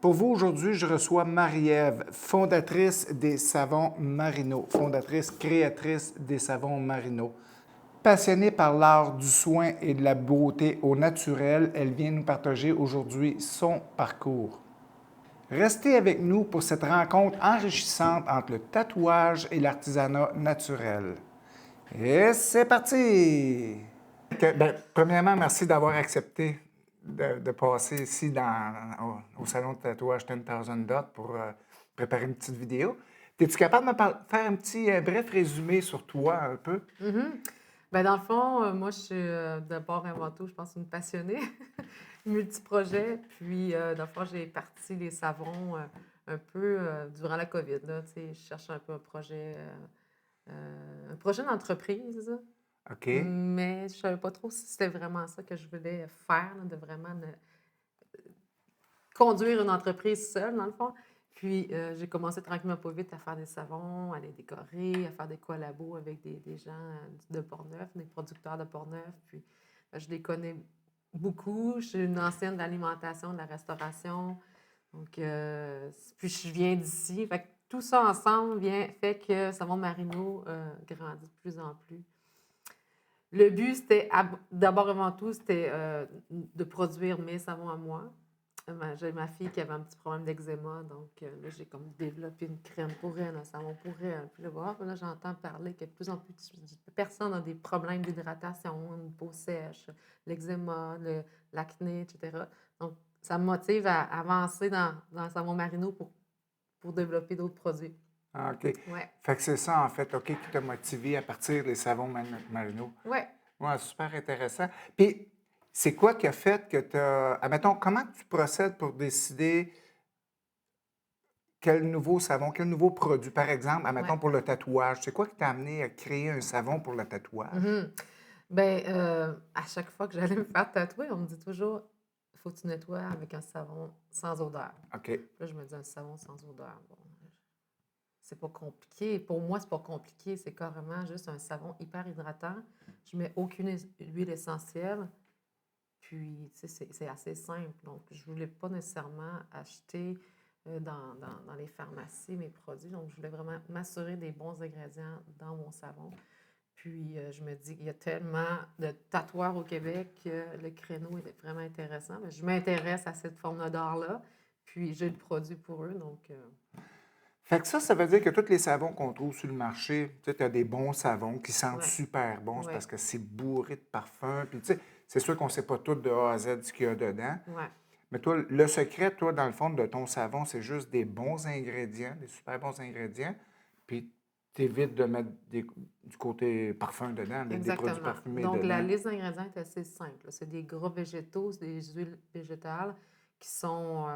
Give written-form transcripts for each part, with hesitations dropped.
Pour vous, aujourd'hui, je reçois Marie-Ève, fondatrice des savons Marino, fondatrice, créatrice des savons Marino. Passionnée par l'art du soin et de la beauté au naturel, elle vient nous partager aujourd'hui son parcours. Restez avec nous pour cette rencontre enrichissante entre le tatouage et l'artisanat naturel. Et c'est parti! Premièrement, merci d'avoir accepté de passer ici au salon de tatouage 10,000 Dots pour préparer une petite vidéo. Es-tu capable de me faire un petit bref résumé sur toi un peu? Ben, dans le fond, moi, je suis d'abord avant tout, je pense, une passionnée, multiprojet. Puis, dans le fond, j'ai parti les savons un peu durant la COVID. Là, tu sais, je cherche un peu un projet d'entreprise, OK. mais je ne savais pas trop si c'était vraiment ça que je voulais faire, là, de vraiment conduire une entreprise seule, dans le fond. Puis, j'ai commencé tranquillement pas vite à faire des savons, à les décorer, à faire des collabos avec des gens de Portneuf, des producteurs de Portneuf. Puis, je les connais beaucoup. Je suis une ancienne de l'alimentation, de la restauration. Donc, puis je viens d'ici. Fait que tout ça ensemble fait que Savon Marino grandit de plus en plus. Le but, c'était, d'abord avant tout, c'était de produire mes savons à moi. J'ai ma fille qui avait un petit problème d'eczéma, donc là, j'ai comme développé une crème pour elle, un savon pour elle. Puis là, là j'entends parler que de plus en plus de personnes ont des problèmes d'hydratation, une peau sèche, l'eczéma, l'acné, etc. Donc, ça me motive à avancer dans le savon Marino pour développer d'autres produits. Ah, OK. Ouais. Fait que c'est ça, en fait, OK, qui t'a motivé à partir des savons Marino. Ouais. Ouais, super intéressant. Puis, c'est quoi qui a fait que tu as. Admettons, comment tu procèdes pour décider quel nouveau savon, quel nouveau produit? Par exemple, admettons Ouais. pour le tatouage, c'est quoi qui t'a amené à créer un savon pour le tatouage? Mhm. Ben, à chaque fois que j'allais me faire tatouer, on me dit toujours, il faut que tu nettoies avec un savon sans odeur. OK. Puis là, je me dis, un savon sans odeur. Bon, c'est pas compliqué. Pour moi, c'est pas compliqué. C'est carrément juste un savon hyper hydratant. Je mets aucune huile essentielle. Puis, tu sais, c'est assez simple. Donc, je voulais pas nécessairement acheter dans les pharmacies mes produits. Donc, je voulais vraiment m'assurer des bons ingrédients dans mon savon. Puis, je me dis qu'il y a tellement de tatoueurs au Québec que le créneau est vraiment intéressant. Mais je m'intéresse à cette forme d'art-là. Puis, j'ai le produit pour eux. Donc, Fait que ça veut dire que tous les savons qu'on trouve sur le marché, tu sais, as des bons savons qui sentent ouais, super bons, c'est ouais, parce que c'est bourré de parfums. Puis, tu sais, c'est sûr qu'on ne sait pas tout de A à Z ce qu'il y a dedans. ouais. Mais toi, le secret, toi, dans le fond, de ton savon, c'est juste des bons ingrédients, des super bons ingrédients. Puis, tu évites de mettre du côté parfum dedans, des produits Exactement. parfumés Donc, la dedans. liste d'ingrédients est assez simple. C'est des gras végétaux, c'est des huiles végétales qui sont,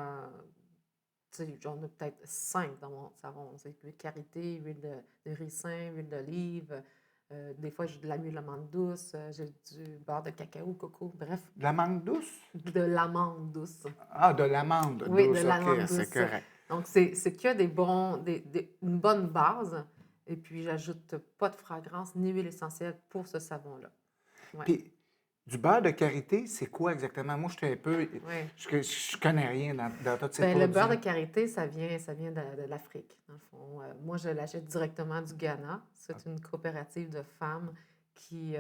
tu sais, j'en ai peut-être 5 dans mon savon. C'est huile de karité, huile de ricin, huile d'olive. Des fois, j'ai de l'huile d'amande douce, j'ai du beurre de cacao, coco, bref, De la menthe douce? de l'amande douce. Ah, de l'amande Oui, de douce, OK, l'amande c'est douce. correct. Donc, c'est que une bonne base. Et puis, j'ajoute pas de fragrance ni huile essentielle pour ce savon-là. Ouais. Puis, du beurre de karité, c'est quoi exactement? Moi, je suis un peu. Ouais. Je connais rien dans tous ces Ben, le beurre de produits-là. karité, ça vient de l'Afrique, dans le fond. Moi, je l'achète directement du Ghana. C'est une coopérative de femmes qui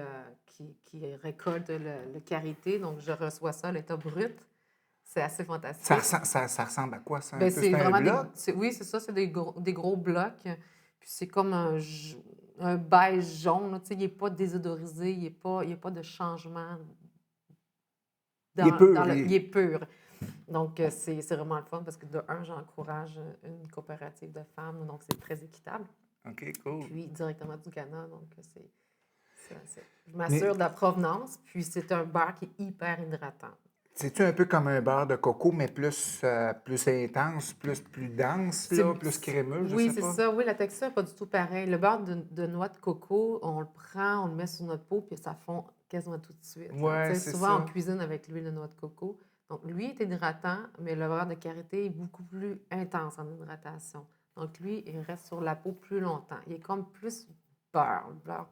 récolte le karité. Donc, je reçois ça à l'état brut. C'est assez fantastique. Ça ressemble à quoi, ça, un Ben, peu? c'est C'est un vraiment bloc? oui, c'est ça, c'est des gros blocs. Puis c'est comme un beige jaune, là. Tu sais, il n'est pas désodorisé, il y a pas de changement Il est pur, il est pur. Donc, c'est vraiment le fun parce que de un, j'encourage une coopérative de femmes, donc c'est très équitable. OK, cool. Puis directement du Ghana, donc je Mais m'assure de la provenance. Puis c'est un beurre qui est hyper hydratant. c'est-tu un peu comme un beurre de coco, mais plus intense, plus dense, là, plus crémeux, je Oui, sais c'est pas? ça. Oui, la texture n'est pas du tout pareil. Le beurre de noix de coco, on le prend, on le met sur notre peau, puis ça fond quasiment tout de suite, là. Tu Ouais, sais, c'est souvent, on ça. cuisine avec l'huile de noix de coco. Donc, lui est hydratant, mais le beurre de karité est beaucoup plus intense en hydratation. Donc, lui, il reste sur la peau plus longtemps. Il est comme plus beurre gras.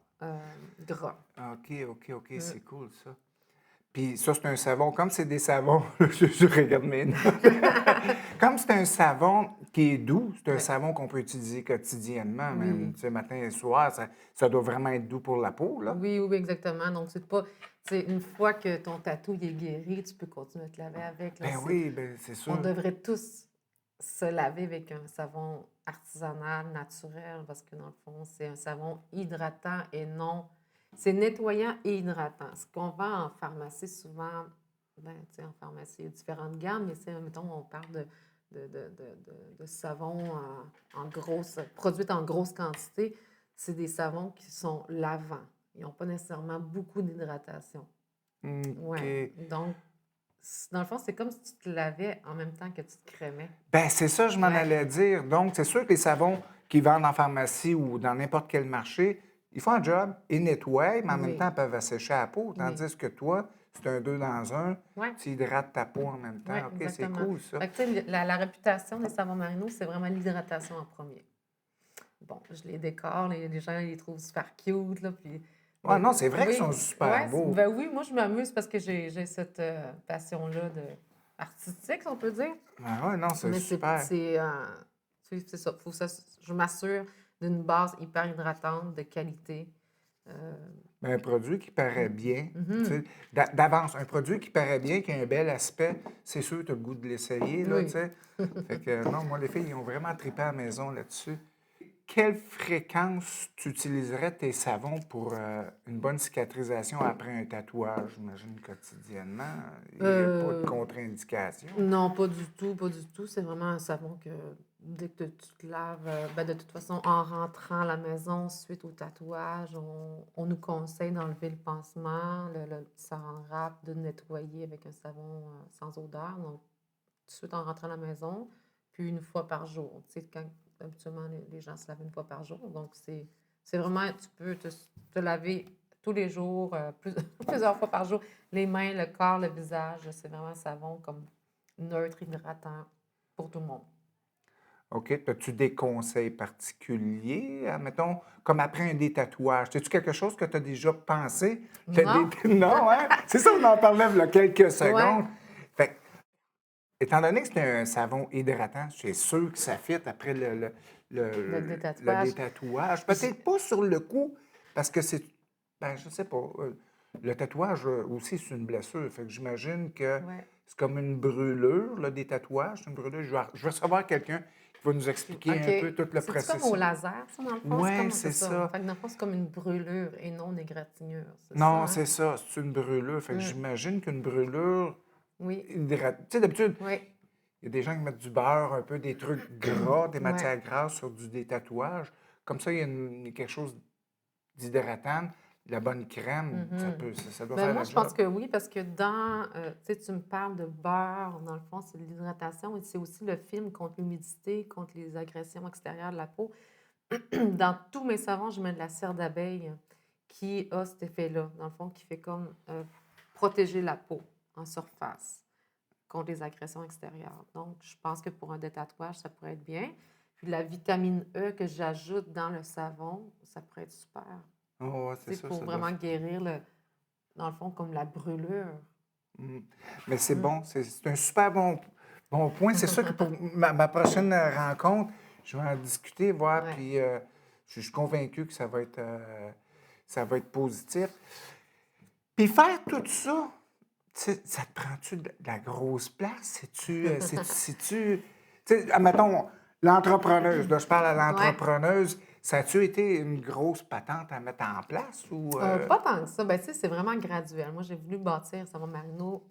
OK, OK, OK, Mm. c'est cool, ça. Puis ça, c'est un savon, comme c'est des savons, je regarde mes notes. Comme c'est un savon qui est doux, c'est un Ouais. savon qu'on peut utiliser quotidiennement, même, Oui. tu sais, matin et soir, ça doit vraiment être doux pour la peau, là. Oui, oui, exactement. Donc, c'est pas, c'est une fois que ton tatou il est guéri, tu peux continuer à te laver avec. Là, Ben oui, ben c'est on sûr. devrait tous se laver avec un savon artisanal, naturel, parce que dans le fond, c'est un savon hydratant et non. C'est nettoyant et hydratant. Ce qu'on vend en pharmacie, souvent, ben, tu sais, en pharmacie, il y a différentes gammes, mais c'est, mettons, on parle de savons produits en grosse quantité. C'est des savons qui sont lavants. Ils n'ont pas nécessairement beaucoup d'hydratation. Ouais. OK. Donc, dans le fond, c'est comme si tu te lavais en même temps que tu te crémais. Ben c'est ça, je m'en Ouais. allais dire. Donc, c'est sûr que les savons qu'ils vendent en pharmacie ou dans n'importe quel marché, ils font un job, ils nettoient, mais en même Oui. temps, ils peuvent assécher la peau. Oui. Tandis que toi, c'est un deux dans un, Ouais. tu hydrates ta peau en même temps. Ouais, OK, c'est exactement. cool, ça. Fait que, tu sais, la réputation des savons Marino, c'est vraiment l'hydratation en premier. Bon, je les décore, les gens ils les trouvent super cute, là, puis... Ouais, Mais non, c'est vrai qu'ils sont oui, super ouais, beaux. ben oui, moi, je m'amuse parce que j'ai cette passion-là artistique, si on peut dire. Ah ouais, non, c'est Mais super. c'est ça. Je m'assure d'une base hyper hydratante, de qualité. Euh, Ben, un produit qui paraît bien, tu mhm. sais, d'avance, un produit qui paraît bien, qui a un bel aspect, c'est sûr que tu as le goût de l'essayer, là, tu Oui. sais. Fait que, non, moi, les filles, ils ont vraiment trippé à la maison là-dessus. Quelle fréquence tu utiliserais tes savons pour une bonne cicatrisation après un tatouage, j'imagine, quotidiennement? Il n'y a pas de Euh, contre-indication. Non, pas du tout, pas du tout. C'est vraiment un savon que dès que tu te laves, ben, de toute façon, en rentrant à la maison suite au tatouage, on nous conseille d'enlever le pansement, le petit saran wrap, de nettoyer avec un savon sans odeur. Donc, tout de suite en rentrant à la maison, puis une fois par jour. Tu sais, quand habituellement les gens se lavent une fois par jour. Donc, c'est vraiment, tu peux te laver tous les jours, plusieurs fois par jour, les mains, le corps, le visage. C'est vraiment un savon comme neutre, hydratant pour tout le monde. OK. As-tu des conseils particuliers, admettons, comme après un des tatouages? As-tu quelque chose que tu as déjà pensé? Non? Non, hein? C'est ça, on en parlait il y a quelques Ouais. secondes. Fait que, étant donné que c'est un savon hydratant, c'est sûr que ça fit après Le le détatouage. détatouage. J- Peut-être pas sur le coup, parce que c'est, ben, je sais pas, le tatouage aussi, c'est une blessure. Fait que j'imagine que Ouais. c'est comme une brûlure, là, des tatouages. C'est une brûlure. Je vais recevoir quelqu'un qui va nous expliquer un peu OK. tout le C'est-tu comme au processus. laser, ça, dans le fond? Ouais, C'est c'est ça. ça. Fait que dans le fond, c'est comme une brûlure et non une égratignure. C'est ça, Non, hein? c'est ça. C'est une brûlure. Fait que Mm. j'imagine qu'une brûlure Oui. hydratante. Tu sais, d'habitude, Oui. il y a des gens qui mettent du beurre, un peu des trucs gras, des Ouais. matières grasses sur des tatouages. Comme ça, il y a quelque chose d'hydratant, de la bonne crème. Mhm. Ça doit Ben faire moi, le je pense job. que oui, parce que tu sais, tu me parles de beurre, dans le fond, c'est de l'hydratation et c'est aussi le film contre l'humidité, contre les agressions extérieures de la peau. Dans tous mes savons, je mets de la cire d'abeille qui a cet effet-là, dans le fond, qui fait comme protéger la peau en surface contre les agressions extérieures. Donc, je pense que pour un détatouage, ça pourrait être bien. Puis la vitamine E que j'ajoute dans le savon, ça pourrait être super. Oh, ouais, Tu c'est sais, ça, pour ça doit. vraiment guérir dans le fond, comme la brûlure. Mm. Mais c'est Mm. bon, c'est un super bon point. C'est sûr que pour ma prochaine rencontre, je vais en discuter, voir, Ouais. puis je suis convaincu que ça va être positif. Puis faire tout ça, tu sais, ça te prend-tu de la grosse place? Tu sais, admettons, l'entrepreneuse, là, je parle à Ouais. l'entrepreneuse, ça a-tu été une grosse patente à mettre en place ou... Pas tant que ça. Ben, tu sais, c'est vraiment graduel. Moi, j'ai voulu bâtir Savon Marino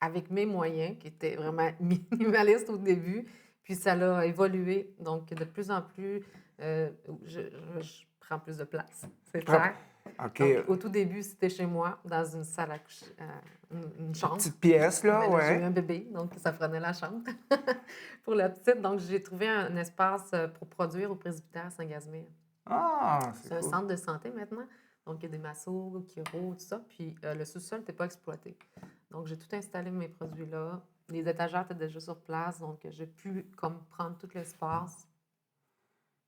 avec mes moyens, qui étaient vraiment minimalistes au début. Puis ça l'a évolué. Donc, de plus en plus, euh, je prends plus de place. C'est tu prends- clair. OK, Donc, au tout début, c'était chez moi, dans une salle à coucher, une une chambre. petite pièce, là, Mais là, j'ai eu ouais. un bébé, donc ça prenait la chambre pour la petite. Donc, j'ai trouvé un espace pour produire au presbytère Saint-Gasimir. Ah, c'est C'est un cool. centre de santé maintenant. Donc, il y a des massos, chiro, tout ça. Puis, le sous-sol n'était pas exploité. Donc, j'ai tout installé mes produits là. Les étagères étaient déjà sur place. Donc, j'ai pu comme prendre tout l'espace.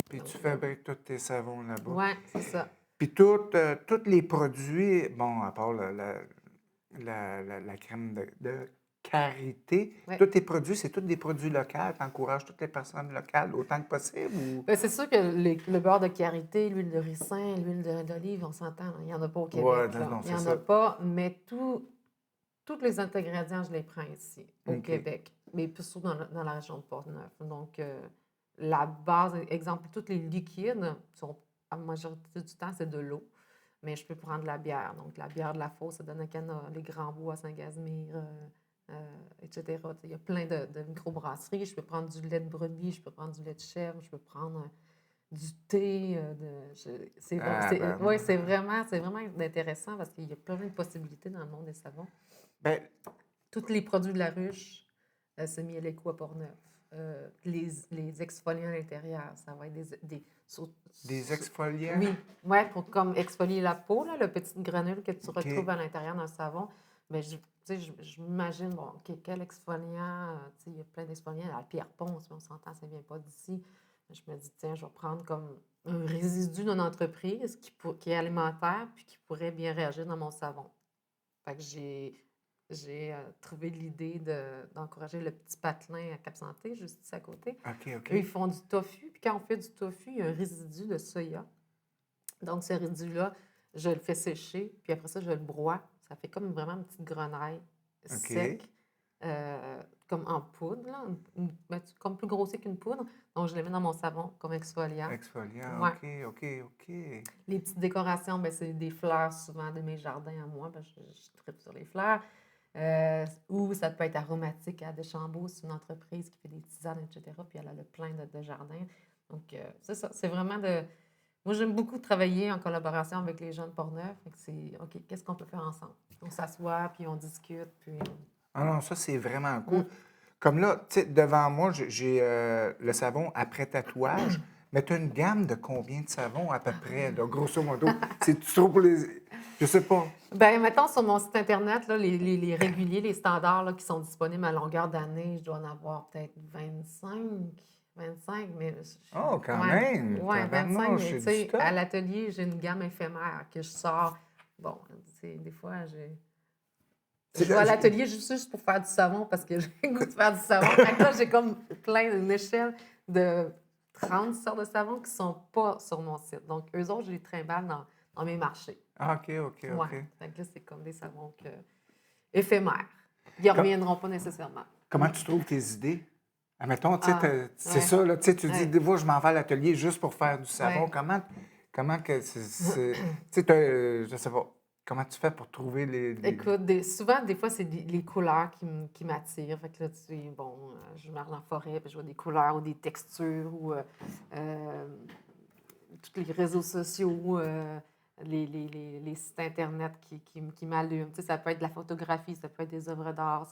Puis tu Donc, là, fabriques tous tes savons là-bas. ouais, c'est ça. Puis tous les produits, bon, à part la crème de karité. Ouais. Tous tes produits, c'est tous des produits locaux. Tu encourages toutes les personnes locales autant que possible? Ou... Ben, c'est sûr que le beurre de karité, l'huile de ricin, l'huile d'olive, on s'entend, là, il n'y en a pas au Ouais, Québec, non, là. non, Il n'y c'est en ça. a pas, mais tous les ingrédients, je les prends ici, au OK. Québec, mais plus surtout dans la région de Portneuf. Donc, la base, exemple, tous les liquides, sont, à la majorité du temps, c'est de l'eau, mais je peux prendre de la bière. Donc, la bière de la Fosse, ça donne un canard, les Grands Bois à Saint-Casimir, etc. Il y a plein de microbrasseries. Je peux prendre du lait de brebis, je peux prendre du lait de chèvre, je peux prendre du thé. Ah, ben, Ouais, c'est vraiment intéressant parce qu'il y a plein de possibilités dans le monde des savons. ben, Tous les produits de la ruche, c'est miel éco à Portneuf. Les exfoliants à l'intérieur, ça va être des exfoliants. oui, ouais, pour comme exfolier la peau, là, le petit granule que tu OK. retrouves à l'intérieur d'un savon. Mais tu sais, je m'imagine, bon, quel exfoliant, tu sais, il y a plein d'exfoliants. La pierre ponce, on s'entend, ça ne vient pas d'ici. Je me dis, tiens, je vais prendre comme un résidu d'une entreprise qui est alimentaire puis qui pourrait bien réagir dans mon savon. Fait que j'ai trouvé l'idée d'encourager le petit patelin à Cap Santé, juste ici à côté. OK, OK. Eux, ils font du tofu. Puis quand on fait du tofu, il y a un résidu de soya. Donc, ce résidu-là, je le fais sécher, puis après ça, je le broie. Ça fait comme vraiment une petite grenaille OK. sec, comme en poudre, là, comme plus grossier qu'une poudre. Donc, je les mets dans mon savon comme exfoliant. Exfoliant. Ouais. OK, OK, OK. Les petites décorations, ben, c'est des fleurs souvent de mes jardins à moi. Ben, je tripe sur les fleurs. Ou ça peut être aromatique à Deschambault, c'est une entreprise qui fait des tisanes, etc. Puis elle a le plein de jardins. Donc, c'est ça. C'est vraiment de. Moi, j'aime beaucoup travailler en collaboration avec les gens de Portneuf. Fait que c'est OK, qu'est-ce qu'on peut faire ensemble? On s'assoit, puis on discute, puis. Ah non, ça, c'est vraiment Mm. cool. Comme là, tu sais, devant moi, j'ai le savon après tatouage, mais tu as une gamme de combien de savons à peu près, là, grosso modo? C'est trop pour les... Je sais pas. Ben, mettons sur mon site Internet, là, les réguliers, les standards là, qui sont disponibles à longueur d'année, je dois en avoir peut-être 25, mais Oh, quand ouais, même! ouais, 25, Tabarnouche, mais c'est tu du sais, à stock. l'atelier, j'ai une gamme éphémère que je sors. Bon, des fois, je C'est vais là, à l'atelier juste pour faire du savon parce que j'ai le goût de faire du savon. Fait que là, j'ai comme une échelle de 30 sortes de savons qui ne sont pas sur mon site. Donc, eux autres, je les trimballe dans mes marchés. Ah, OK, OK, Ouais. OK. Fait que là, c'est comme des savons éphémères. Ils ne Com- reviendront pas nécessairement. Comment tu trouves tes idées? Admettons, tu sais, Ah, c'est ouais. ça, là, tu sais, tu dis, Ouais. des fois, je m'en vais à l'atelier juste pour faire du savon. Ouais. Comment que tu sais, je sais pas, comment tu fais pour trouver Écoute, souvent, des fois, c'est les couleurs qui m'attirent. Fait que là, tu sais, bon, je marche dans la forêt, puis je vois des couleurs ou des textures ou tous les réseaux sociaux, les sites Internet qui m'allument. Tu sais, ça peut être de la photographie, ça peut être des œuvres d'art.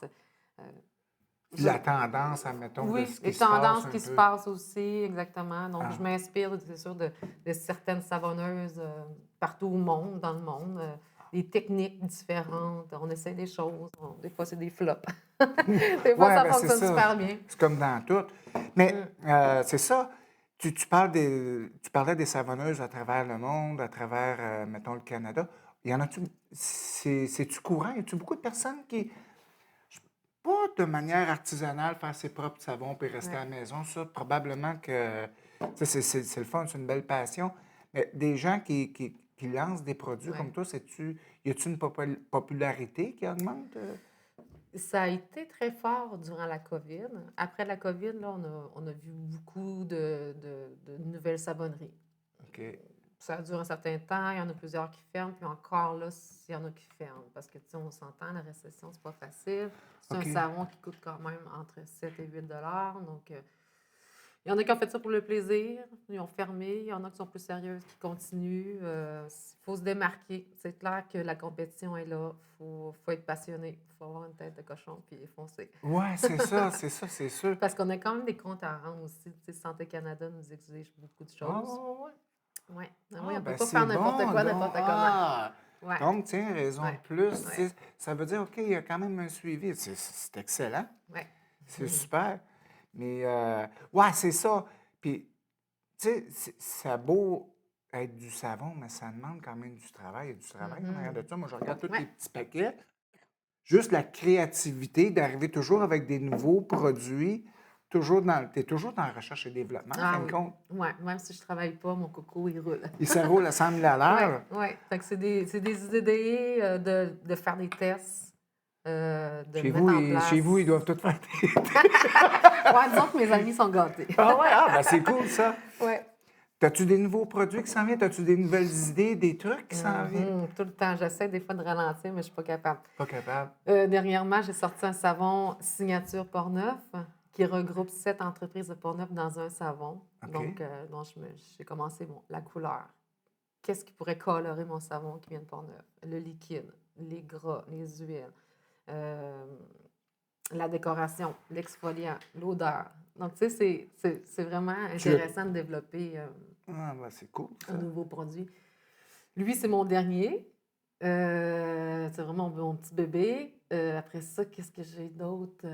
Euh, je- la tendance, admettons, de oui, ce qui les se passe tendances un qui se peu? passent aussi, exactement. Donc, je Ah, m'inspire, c'est sûr, de certaines savonneuses partout au monde, dans le monde. Des techniques différentes. On essaie des choses. Des fois, c'est des flops. Des fois, ouais, ça ben c'est fonctionne ça. super bien. C'est comme dans tout. Mais Mm. c'est ça. Tu parlais des savonneuses à travers le monde, à travers, mettons, le Canada. Il y en a-tu, c'est-tu courant? Y a-tu beaucoup de personnes qui, pas de manière artisanale, faire ses propres savons puis rester Ouais. à la maison? Ça, probablement que, tu sais, c'est le fun, c'est une belle passion. Mais des gens qui lancent des produits Ouais. comme toi, y a-tu une popularité qui augmente? Ça a été très fort durant la COVID. Après la COVID, là, on a vu beaucoup de nouvelles savonneries. OK. Ça dure un certain temps, il y en a plusieurs qui ferment, puis encore là, il y en a qui ferment. Parce que, tu sais, on s'entend, la récession, c'est pas facile. C'est un OK. savon qui coûte quand même entre 7 et 8 $. Donc, il y en a qui ont fait ça pour le plaisir, ils ont fermé. Il y en a qui sont plus sérieuses, qui continuent. Il faut se démarquer. C'est clair que la compétition est là. Faut être passionné. Il faut avoir une tête de cochon puis foncer. Ouais, c'est ça, c'est ça, c'est sûr. Parce qu'on a quand même des comptes à rendre aussi. Tu sais, Santé Canada nous exige beaucoup de Ah, choses. ouais, ouais. Ouais. Ah oui, Ah, on ne peut ben pas c'est faire n'importe bon, quoi, donc. n'importe comment. Ah! Ouais. Donc, tiens, raison de Ouais. plus. Ouais. Ça veut dire, OK, il y a quand même un suivi. C'est excellent. Ouais. C'est super. Mais, ouais, c'est ça. Puis, tu sais, ça a beau être du savon, mais ça demande quand même du travail. Il y a du travail en arrière de Mhm. ça. Moi, je regarde tous les Ouais. petits paquets. juste la créativité d'arriver toujours avec des nouveaux produits, tu es toujours dans la recherche et développement, en fin Ah de oui. compte. Ouais, même si je travaille pas, mon coco, il roule. Et ça roule à 100 000 à Ouais, l'heure. ouais. Fait que c'est des idées de faire des tests, de mettre en Chez vous, ils place. doivent tout faire des... Ouais, disons que mes amis sont gâtés. Ah ouais, ben c'est cool ça. Ouais. T'as-tu des nouveaux produits qui s'en viennent? T'as-tu des nouvelles idées, des trucs qui s'en viennent? Tout le temps. J'essaie des fois de ralentir, mais je suis pas capable. Pas capable. Dernièrement, j'ai sorti un savon signature Portneuf qui regroupe 7 entreprises de Portneuf dans un savon. OK. Donc j'ai commencé, la couleur. Qu'est-ce qui pourrait colorer mon savon qui vient de Portneuf? Le liquide, les gras, les huiles, euh, la décoration, l'exfoliant, l'odeur. Donc, tu sais, c'est vraiment intéressant de développer Ah, ben c'est cool ça. un nouveau produit. Lui, c'est mon dernier. C'est vraiment mon petit bébé. Après ça, qu'est-ce que j'ai d'autre?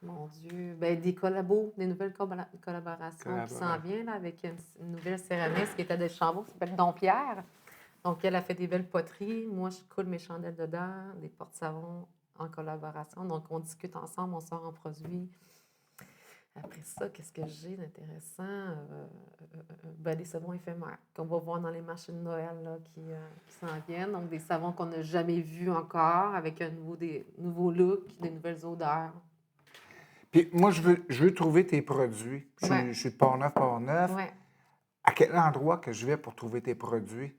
Mon Dieu. Ben, des collabos, des nouvelles collaborations qui s'en viennent là, avec une nouvelle céramiste qui était de Deschambault, qui s'appelle Dompierre. Donc, elle a fait des belles poteries. Moi, je coule mes chandelles dedans, des porte-savons en collaboration. Donc, on discute ensemble, on sort un produit. Après ça, qu'est-ce que j'ai d'intéressant? Ben, des savons éphémères qu'on va voir dans les marchés de Noël là, qui s'en viennent. Donc, des savons qu'on n'a jamais vus encore, avec des nouveaux looks, des nouvelles odeurs. Puis moi, je veux trouver tes produits. Ouais. Je suis de Portneuf. Ouais. À quel endroit que je vais pour trouver tes produits?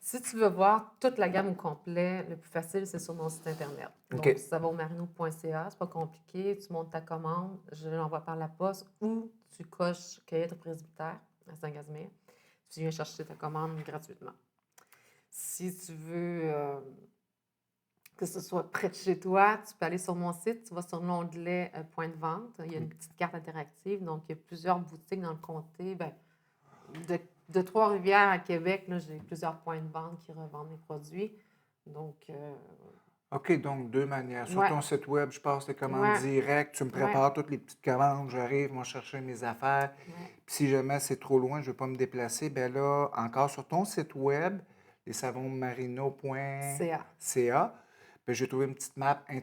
Si tu veux voir toute la gamme au complet, le plus facile, c'est sur mon site Internet. OK. Donc, savonmarino.ca, c'est pas compliqué. Tu montes ta commande, je l'envoie par la poste ou tu coches cueillette au presbytère à Saint-Casimir. Tu viens chercher ta commande gratuitement. Si tu veux que ce soit près de chez toi, tu peux aller sur mon site, tu vas sur l'onglet Point de vente. Il y a une petite carte interactive, donc il y a plusieurs boutiques dans le comté. Bien, de Trois-Rivières à Québec, là, j'ai plusieurs points de vente qui revendent mes produits. Donc, OK, donc deux manières. Sur ouais, ton site web, je passe les commandes ouais, directes, tu me ouais, prépares toutes les petites commandes, j'arrive, moi, chercher mes affaires. ouais. Puis si jamais c'est trop loin, je ne veux pas me déplacer, bien là, encore sur ton site web, CA. lesavonsmarino.ca, bien, j'ai trouvé une petite une Ouais.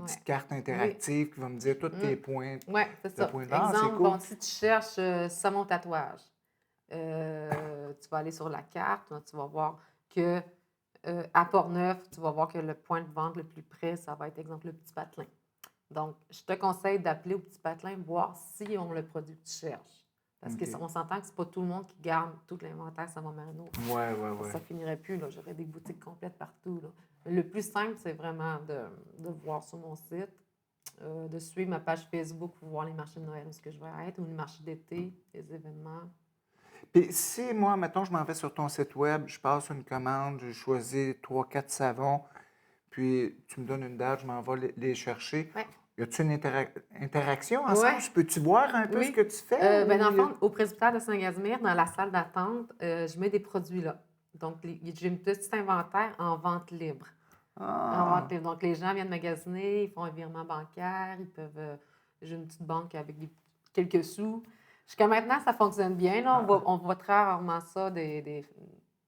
petite carte Oui. interactive qui va me dire tous tes points Oui, c'est de ça. points de vente. C'est Exemple, cool. bon, si tu cherches savon tatouage, tu vas aller sur la carte, tu vas voir que à Portneuf, tu vas voir que le point de vente le plus près, ça va être, exemple, le Petit Patelin. Donc, je te conseille d'appeler au Petit Patelin, voir s'ils ont le produit que tu cherches. Parce OK. qu'on s'entend que c'est pas tout le monde qui garde tout l'inventaire Savon Marino. Ouais, ouais, ouais. Ça finirait plus, là. J'aurais des boutiques complètes partout, là. Le plus simple, c'est vraiment de voir sur mon site, de suivre ma page Facebook pour voir les marchés de Noël où ce que je vais être, ou les marchés d'été, les événements. Puis si moi, mettons, je m'en vais sur ton site web, je passe une commande, je choisis 3-4 savons, puis tu me donnes une date, je m'en vais les chercher. Ouais. Y a-tu une interaction Ouais. ensemble? Peux-tu voir un peu Oui. ce que tu fais? Ben, dans ou le fond, au presbytère de Saint-Casimir, dans la salle d'attente, je mets des produits là. Donc, j'ai une petite inventaire en vente libre. En Ah, vente libre. Donc, les gens viennent magasiner, ils font un virement bancaire, ils peuvent. J'ai une petite banque avec quelques sous. Jusqu'à maintenant, ça fonctionne bien. Là. On voit très rarement ça,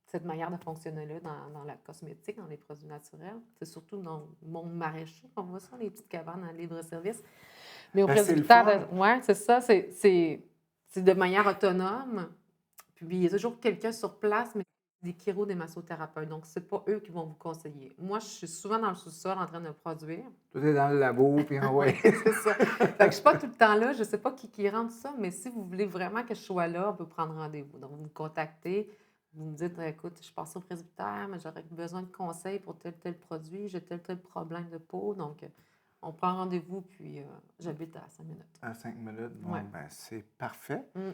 cette manière de fonctionner là dans la cosmétique, dans les produits naturels. C'est surtout dans le monde maraîcher qu'on voit ça, les petites cabanes en libre-service. Mais au ben, c'est le presbytère, fun. ouais, c'est ça, c'est de manière autonome. Puis il y a toujours quelqu'un sur place, mais des chiro, des massothérapeutes. Donc, c'est pas eux qui vont vous conseiller. Moi, je suis souvent dans le sous-sol en train de produire. Tout est dans le labo, puis Oui, ouais. c'est ça. Fait que je suis pas tout le temps là. Je sais pas qui rentre ça, mais si vous voulez vraiment que je sois là, on peut prendre rendez-vous. Donc, vous me contactez, vous me dites, écoute, je passe au presbytère, mais j'aurais besoin de conseils pour tel produit, j'ai tel problème de peau. Donc, on prend rendez-vous, puis j'habite à 5 minutes. À 5 minutes, bon, Ouais. ben, c'est parfait. Mm.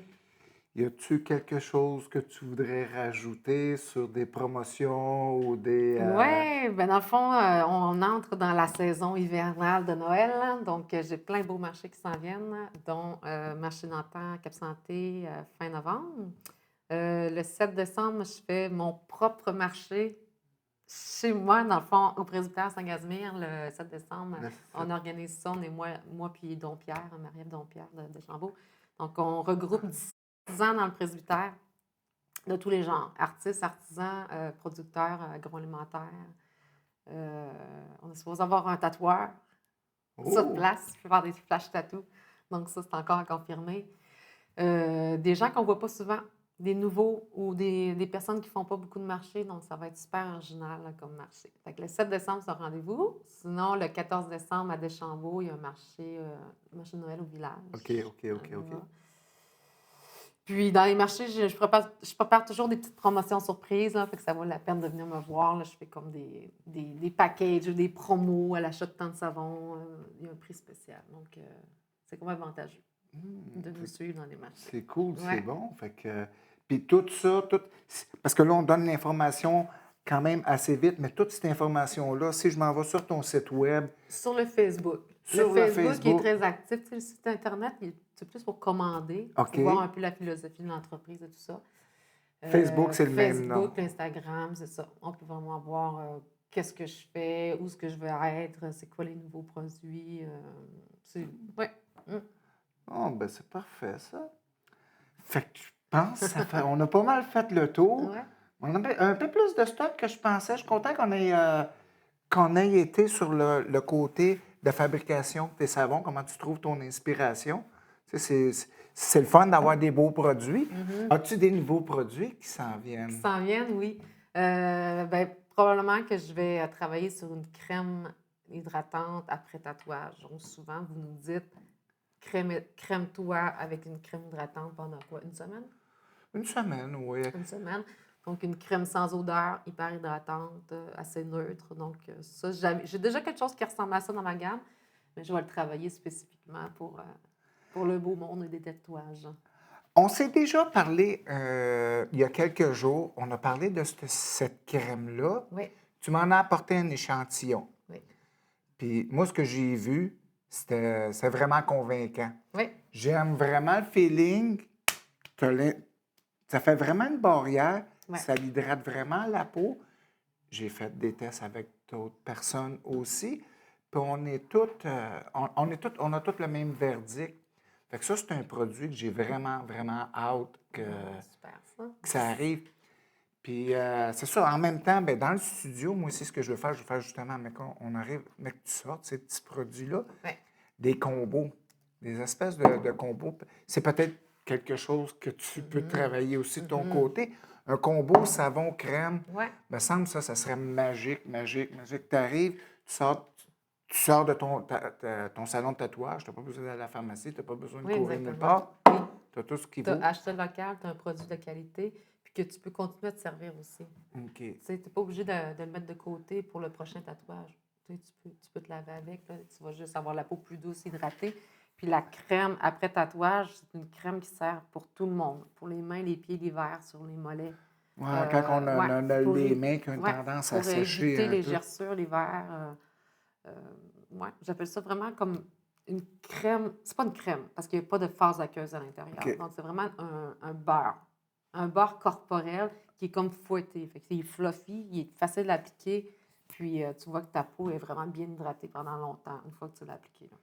Y a-tu quelque chose que tu voudrais rajouter sur des promotions ou des... Oui, ben dans le fond, on entre dans la saison hivernale de Noël. Hein. Donc, j'ai plein de beaux marchés qui s'en viennent, dont Marché Nanterre, Cap-Santé, fin novembre. Le 7 décembre, je fais mon propre marché chez moi, dans le fond, au presbytère Saint-Casimir. Le 7 décembre, le on organise ça. On est moi puis Dompierre, Marie-Ève Dompierre de Chambault. Donc, on regroupe 10 ans dans le presbytère de tous les genres, artistes, artisans, producteurs agroalimentaires, On est supposé avoir un tatoueur sur Oh! place. Je peux faire des flash tattoos. Donc, ça, c'est encore à confirmer. Des gens qu'on ne voit pas souvent, des nouveaux ou des personnes qui ne font pas beaucoup de marché. Donc, ça va être super original là, comme marché. Fait que le 7 décembre, c'est un rendez-vous. Sinon, le 14 décembre, à Deschambault, il y a un marché de Noël au village. OK, OK, OK, On y OK. va. Puis, dans les marchés, je prépare toujours des petites promotions surprises. Là, fait que ça vaut la peine de venir me voir. Là. Je fais comme des packages, des promos à l'achat de tant de savon. Il y a un prix spécial. Donc, c'est comme avantageux de nous suivre dans les marchés. C'est cool, c'est Ouais. bon. Fait que, puis tout ça, parce que là, on donne l'information quand même assez vite, mais toute cette information-là, si je m'en vais sur ton site web, Sur le Facebook. sur le Il est Facebook, très actif. Tu sais, le site Internet, c'est plus pour commander, OK. pour voir un peu la philosophie de l'entreprise et tout ça. Facebook, c'est le même nom. Facebook, Instagram, c'est ça. On peut vraiment voir qu'est-ce que je fais, où est-ce que je veux être, c'est quoi les nouveaux produits. Ouais. Mm. Oh, ben c'est parfait, ça. Fait que je pense on a pas mal fait le tour. Ouais. On a un peu plus de stock que je pensais. Je suis content qu'on ait été sur le côté de fabrication des savons. Comment tu trouves ton inspiration? Tu sais, c'est le fun d'avoir des beaux produits. As-tu des nouveaux produits qui s'en Qui viennent? s'en viennent, oui. Ben, probablement que je vais travailler sur une crème hydratante après tatouage. Donc, souvent, vous nous dites crème-toi avec une crème hydratante pendant quoi? Une semaine? Une semaine, oui. Une semaine. Donc, une crème sans odeur, hyper hydratante, assez neutre. Donc, ça, j'ai déjà quelque chose qui ressemble à ça dans ma gamme, mais je vais le travailler spécifiquement pour le beau monde des tatouages. On s'est déjà parlé il y a quelques jours. On a parlé de cette crème-là. Oui, Tu m'en as apporté un échantillon. oui, Puis moi, ce que j'ai vu, c'est vraiment convaincant. oui. J'aime vraiment le feeling. que l'in- Ça fait vraiment une barrière. Ouais. Ça l'hydrate vraiment la peau. J'ai fait des tests avec d'autres personnes aussi. Puis on est toutes, on a tous le même verdict. Fait que ça, c'est un produit que j'ai vraiment, vraiment hâte Super, ça. que ça arrive. Puis c'est ça, en même temps, ben, dans le studio, moi aussi, ce que je veux faire justement, mais quand on arrive, mais que tu sortes ces petits produits-là, Ouais. des combos, des espèces de combos. C'est peut-être quelque chose que tu peux travailler aussi de ton côté. Un combo savon-crème, Ouais. me semble ça serait magique, magique, magique. Tu arrives, tu sors de ton salon de tatouage, tu n'as pas besoin d'aller à la pharmacie, tu n'as pas besoin de Oui, courir nulle exactement. part. Oui. Tu as tout ce qu'il Tu vaut. as acheté local, tu as un produit de qualité, puis que tu peux continuer à te servir aussi. OK. Tu n'es pas obligé de le mettre de côté pour le prochain tatouage. Tu peux te laver avec. Là. Tu vas juste avoir la peau plus douce, hydratée. Puis la crème après tatouage, c'est une crème qui sert pour tout le monde. Pour les mains, les pieds, l'hiver, sur les mollets. Ouais, quand on a pour les mains qui ont une ouais, tendance à pour sécher éviter un les peu. gerçures l'hiver. Ouais, j'appelle ça vraiment comme une crème. C'est pas une crème, parce qu'il n'y a pas de phase aqueuse à l'intérieur. OK. Donc, c'est vraiment un beurre. Un beurre corporel qui est comme fouetté. Fait que il est fluffy, il est facile à appliquer. Puis, tu vois que ta peau est vraiment bien hydratée pendant longtemps, une fois que tu l'as appliqué. Là.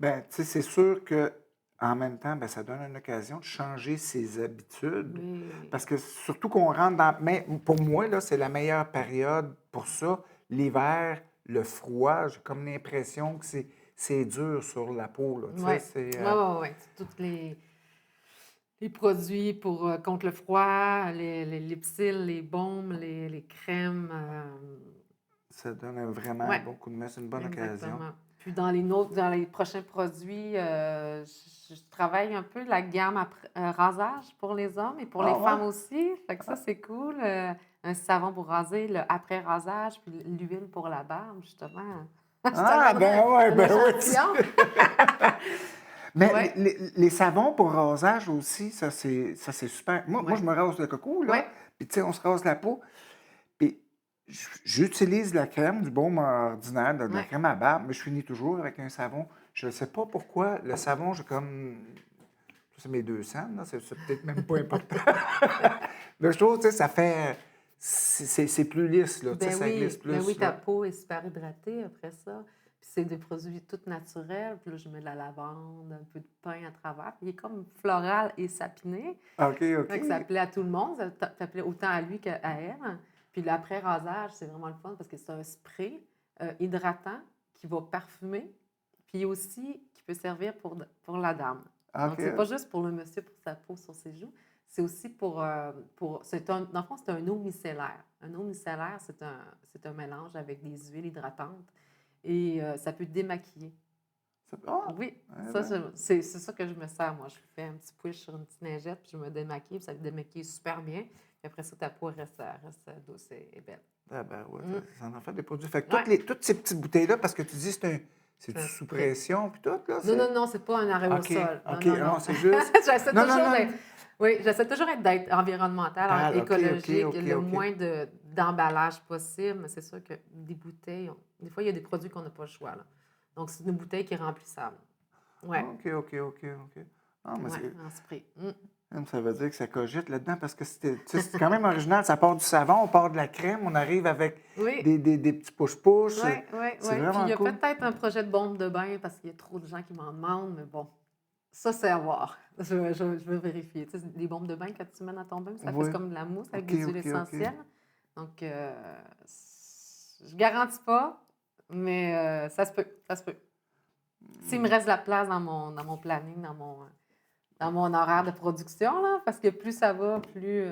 Bien, tu sais, c'est sûr que en même temps, ben, ça donne une occasion de changer ses habitudes. Oui. Parce que surtout qu'on rentre dans. Mais pour moi, là, c'est la meilleure période pour ça. L'hiver, le froid, j'ai comme l'impression que c'est dur sur la peau. Là, tu sais, Oui, c'est, oui. Tous les produits contre le froid, les lipsils, les baumes, les crèmes. ça donne vraiment un Ouais, bon coup de main. C'est une bonne occasion. exactement. Puis dans les prochains produits, je travaille un peu la gamme rasage pour les hommes et pour les Ah ouais? femmes aussi. Fait que ça, c'est cool. Un savon pour raser, le après-rasage, puis l'huile pour la barbe, justement. Je te Ah, donnerais ben ouais, un ben oui. échantillon. Mais Ouais. les savons pour rasage aussi, ça c'est super. Moi, Ouais. je me rase le coco, là. Ouais. Puis tu sais, on se rase la peau. Puis j'utilise la crème du baume ordinaire, de la Ouais. crème à barbe, mais je finis toujours avec un savon. Je ne sais pas pourquoi. Le savon, j'ai comme. Ça, c'est mes 200, là. C'est peut-être même pas important. Mais je trouve, tu sais, ça fait. C'est plus lisse, là. Tu sais, ça glisse plus. Ben oui, ta Là. peau est super hydratée après ça. Puis c'est des produits tout naturels. Puis là, je mets de la lavande, un peu de pain à travers. Puis il est comme floral et sapiné. OK, Fait que ça OK. plaît à tout le monde. Ça plaît autant à lui qu'à elle. Puis l'après-rasage, c'est vraiment le fun parce que c'est un spray hydratant qui va parfumer, puis aussi qui peut servir pour la dame. Donc, c'est pas OK. juste pour le monsieur, pour sa peau sur ses joues, c'est aussi dans le fond, c'est un eau micellaire. Un eau micellaire, c'est un mélange avec des huiles hydratantes et ça peut démaquiller. Ah! Oui, Eh ça, ben, c'est ça que je me sers, moi. Je fais un petit push sur une petite lingette, puis je me démaquille, puis ça me démaquille super bien. Puis après ça, ta peau reste douce et belle. tabarouette, Mm. ça en fait des produits. Fait que Ouais, toutes ces petites bouteilles-là, parce que tu dis c'est c'est du un sous spray. pression puis tout, là, Non, c'est? non, non, c'est pas un OK, aérosol. Non, OK, non, non, non. c'est juste J'essaie non, non, toujours non, d'être, oui, j'essaie toujours d'être environnemental, OK, OK, écologique, OK, le OK. moins d'emballage possible. Mais c'est sûr que des bouteilles, des fois, il y a des produits qu'on n'a pas le choix, là. Donc, c'est une bouteille qui est remplissable. Ouais, OK, OK, OK, OK. Non, mais ouais, en spray. ça veut dire que ça cogite là-dedans parce que tu sais, c'est quand même original. Ça part du savon, on part de la crème, on arrive avec Oui, des petits push-push. oui, oui, C'est oui. Puis il vraiment y a cool. peut-être un projet de bombe de bain parce qu'il y a trop de gens qui m'en demandent, mais bon, ça, c'est à voir. Je veux vérifier. Tu sais, les bombes de bain, quand tu mets dans ton bain, ça fait Oui. comme de la mousse avec OK, des huiles OK, OK. essentielles. Donc, je garantis pas, mais ça se peut, ça se peut. S'il me reste de la place dans mon planning, dans mon horaire de production, là, parce que plus ça va, plus...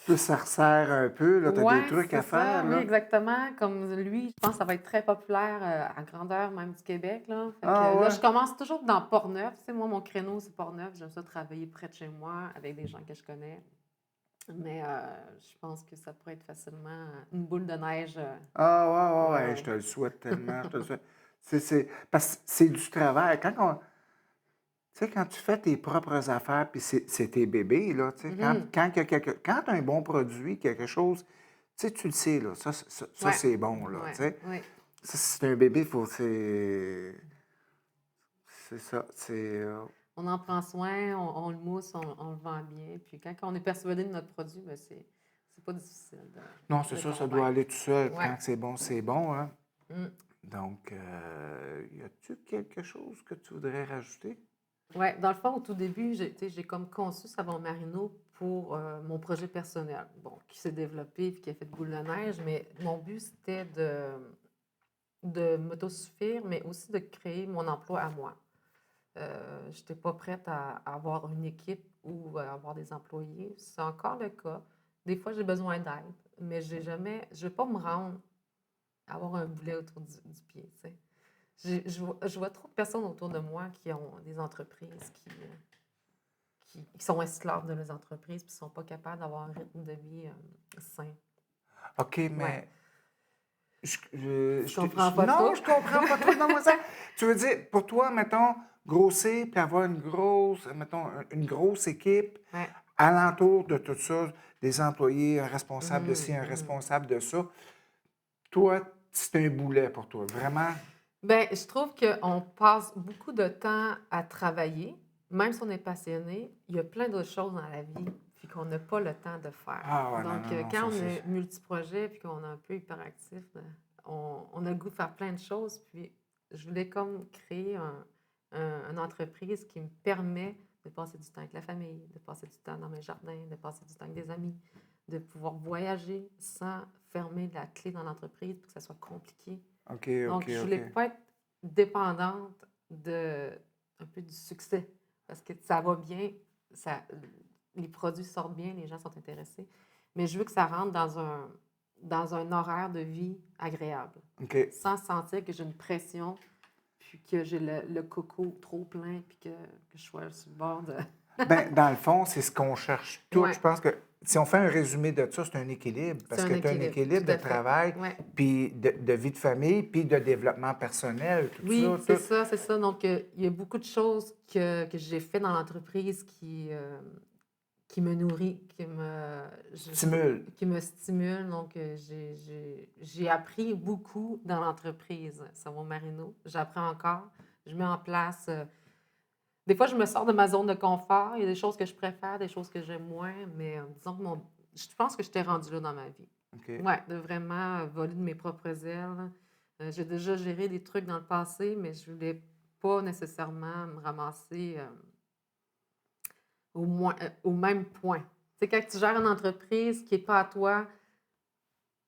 Plus ça resserre un peu, là, tu as des ouais, trucs c'est à ça, faire, oui, là. exactement. Comme lui, je pense que ça va être très populaire à grandeur même du Québec, là. Fait que Ah là, ouais? je commence toujours dans Portneuf. Tu sais, moi, mon créneau, c'est Portneuf. J'aime ça travailler près de chez moi avec des gens que je connais. Mais je pense que ça pourrait être facilement une boule de neige. Ah ouais, Ouais, ouais, ouais, je ouais. te le souhaite tellement, je te le souhaite. Parce que c'est du travail. Tu sais, quand tu fais tes propres affaires, puis c'est tes bébés, là, tu sais, Mhm. quand tu as un bon produit, quelque chose, tu sais, tu le sais, là, ça, Ouais, c'est bon, là, tu ouais, sais. ouais. Ça, si c'est un bébé, c'est ça, On en prend soin, on le mousse, on le vend bien. Puis quand on est persuadé de notre produit, ben c'est pas difficile non, c'est de ça, ça doit convaincre. aller tout seul. Ouais. Quand c'est bon, hein. Mm. Donc, y a-tu quelque chose que tu voudrais rajouter? Ouais, dans le fond, au tout début, tu sais, j'ai comme conçu Savon Marino pour mon projet personnel, bon, qui s'est développé puis qui a fait boule de neige, mais mon but, c'était de m'autosuffire, mais aussi de créer mon emploi à moi. Je n'étais pas prête à avoir une équipe ou à avoir des employés. C'est encore le cas. Des fois, j'ai besoin d'aide, mais je ne vais pas me rendre à avoir un boulet autour du pied, tu sais. Je vois trop de personnes autour de moi qui ont des entreprises, qui sont esclaves de leurs entreprises et qui ne sont pas capables d'avoir un rythme de vie sain. OK, Ouais. mais Tu comprends pas non, tout? je comprends pas trop. Non, ça. Tu veux dire, pour toi, mettons, grossir puis avoir mettons, une grosse équipe Ouais. alentour de tout ça, des employés, un responsable de Mhm, ci, un mhm. responsable de ça, toi, c'est un boulet pour toi, vraiment? Ben, je trouve qu'on passe beaucoup de temps à travailler, même si on est passionné, il y a plein d'autres choses dans la vie, puis qu'on n'a pas le temps de faire. Ah ouais, non, Donc, non, non, ça quand on c'est. est multiprojet, puis qu'on est un peu hyperactif, on a le goût de faire plein de choses, puis je voulais comme créer une entreprise qui me permet de passer du temps avec la famille, de passer du temps dans mes jardins, de passer du temps avec des amis, de pouvoir voyager sans fermer la clé dans l'entreprise, pour que ça soit compliqué. OK, OK, Donc, je voulais OK. pas être dépendante un peu du succès parce que ça va bien, ça, les produits sortent bien, les gens sont intéressés, mais je veux que ça rentre dans un horaire de vie agréable, OK. sans sentir que j'ai une pression, puis que j'ai le coco trop plein, puis que je sois sur le bord de... Ben, dans le fond, c'est ce qu'on cherche tous. Ouais, Je pense que si on fait un résumé de ça, c'est un équilibre. c'est Parce un que tu as un équilibre, équilibre tout de à fait. travail, Ouais. puis de vie de famille, puis de développement personnel, tout Oui, ça. c'est Tout. ça, c'est ça. Donc, il y a beaucoup de choses que j'ai fait dans l'entreprise qui me nourrit, Stimule. qui me stimule. Donc, j'ai appris beaucoup dans l'entreprise, Savon Marino. J'apprends encore. Je mets en place. Des fois, je me sors de ma zone de confort. Il y a des choses que je préfère, des choses que j'aime moins, mais disons que je pense que je t'ai rendue là dans ma vie. OK. Ouais, de vraiment voler de mes propres ailes. J'ai déjà géré des trucs dans le passé, mais je voulais pas nécessairement me ramasser au même point. Tu sais, quand tu gères une entreprise qui n'est pas à toi,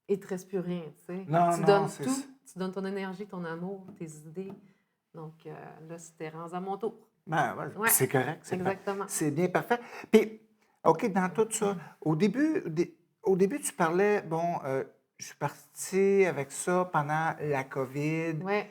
il te reste plus rien, tu sais. Non, Tu non, donnes c'est tout, ça. tu donnes ton énergie, ton amour, tes idées. Donc, là, c'était rendu à mon tour. Ben, ouais, Ouais, c'est correct, exactement. c'est bien parfait. Puis, OK, dans tout ça, au début, tu parlais, bon, je suis parti avec ça pendant la COVID, Ouais.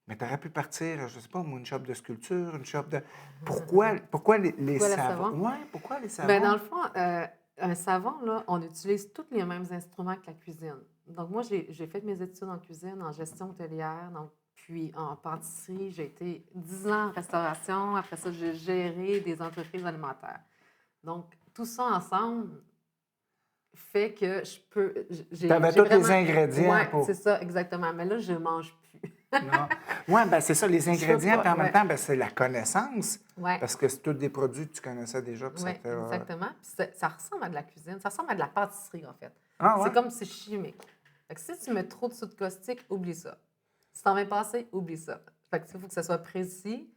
mais tu aurais pu partir, je ne sais pas, moi, une shop de sculpture, une shop de... Pourquoi les Pourquoi le savons? savon? Oui, pourquoi les Ben, dans savons? le fond, un savon, là, on utilise tous les mêmes instruments que la cuisine. Donc, moi, j'ai fait mes études en cuisine, en gestion hôtelière, donc, puis en pâtisserie. J'ai été 10 ans en restauration. Après ça, j'ai géré des entreprises alimentaires. Donc, tout ça ensemble fait que je peux. Tu avais tous les ingrédients Oui, pour... c'est ça, exactement. Mais là, je ne mange plus. Non. Oui, ben c'est ça, les Je peux ingrédients, pas, puis en même ouais. temps, ben, c'est la connaissance, Oui, parce que c'est tous des produits que tu connaissais déjà, puis ça ouais, t'a... exactement. Puis ça ressemble à de la cuisine. Ça ressemble à de la pâtisserie, en fait. Ah ouais? C'est comme c'est chimique. Fait que si tu mets trop de soude caustique, oublie ça. Si t'en mets passer, oublie ça. Fait que, il faut que ça soit précis.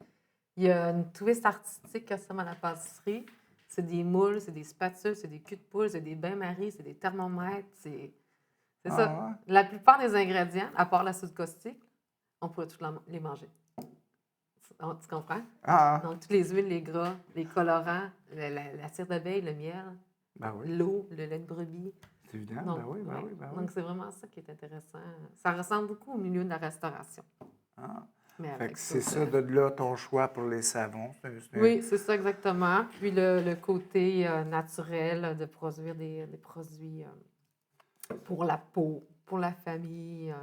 Il y a une twist artistique qui ressemble à la pâtisserie. C'est des moules, c'est des spatules, c'est des culs de poule, c'est des bains-maries, c'est des thermomètres. C'est Ah ça. ouais? La plupart des ingrédients, à part la soude caustique, on pourrait tous les manger. Tu comprends? Ah, ah. Donc, toutes les huiles, les gras, les colorants, la cire d'abeille, le miel, Ben oui, l'eau, le lait de brebis. c'est évident, Donc, ben oui, ben ouais. oui, ben oui. Donc, c'est vraiment ça qui est intéressant. Ça ressemble beaucoup au milieu de la restauration. Ah. Mais Fait avec que c'est tout, ça, de là ton choix pour les savons. Oui, c'est ça exactement. Puis le côté naturel de produire des produits pour la peau, pour la famille.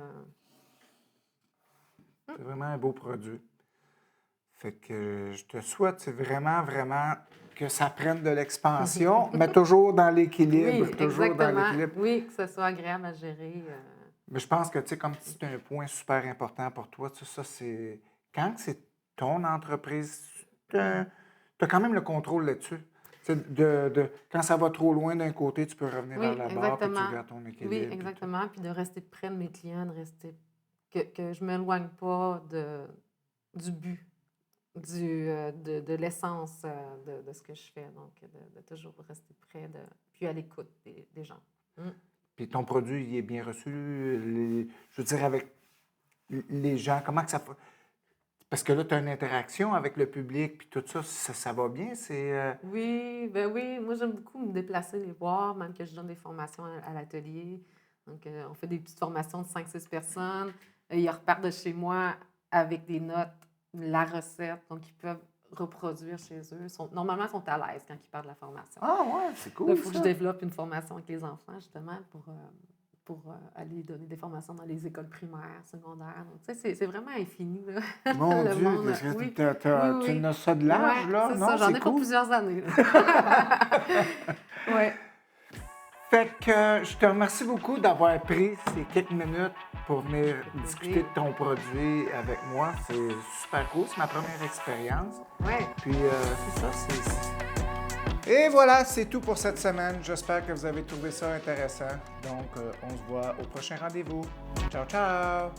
C'est vraiment un beau produit. Fait que je te souhaite c'est vraiment, vraiment que ça prenne de l'expansion, mais toujours dans l'équilibre. Oui, Toujours dans exactement. l'équilibre. Oui, que ce soit agréable à gérer. Mais je pense que, tu sais, comme c'est un point super important pour toi, tu sais, ça, c'est... Quand c'est ton entreprise, tu as quand même le contrôle là-dessus. Tu sais, quand ça va trop loin d'un côté, tu peux revenir vers Oui, la barre, puis tu exactement. gardes ton équilibre. Oui, puis tout. exactement. Puis de rester près de mes clients, de rester que je ne m'éloigne pas du but, de l'essence de ce que je fais. Donc, de toujours rester puis à l'écoute des gens. Puis ton produit, il est bien reçu. Je veux dire, avec les gens, comment que ça... Parce que là, tu as une interaction avec le public, puis tout ça, ça va bien? C'est... Oui, ben oui. Moi, j'aime beaucoup me déplacer, les voir, même que je donne des formations à l'atelier. Donc, on fait des petites formations de 5-6 personnes. Ils repartent de chez moi avec des notes, la recette. Donc, ils peuvent reproduire chez eux. Normalement, ils sont à l'aise quand ils partent de la formation. Ah ouais, c'est Là, cool, il faut que je ça. développe une formation avec les enfants, justement, pour aller donner des formations dans les écoles primaires, secondaires. Donc, tu sais, c'est vraiment infini, là. Mon Le Dieu, monde. parce que Oui, tu oui. as ça de large, Ouais, là? c'est Non, ça. J'en c'est ai pour cool. plusieurs années. Oui. Fait que je te remercie beaucoup d'avoir pris ces quelques minutes pour venir discuter de ton produit avec moi. C'est super cool, c'est ma première expérience. Ouais. Puis c'est ça, Et voilà, c'est tout pour cette semaine. J'espère que vous avez trouvé ça intéressant. Donc, on se voit au prochain rendez-vous. Ciao, ciao!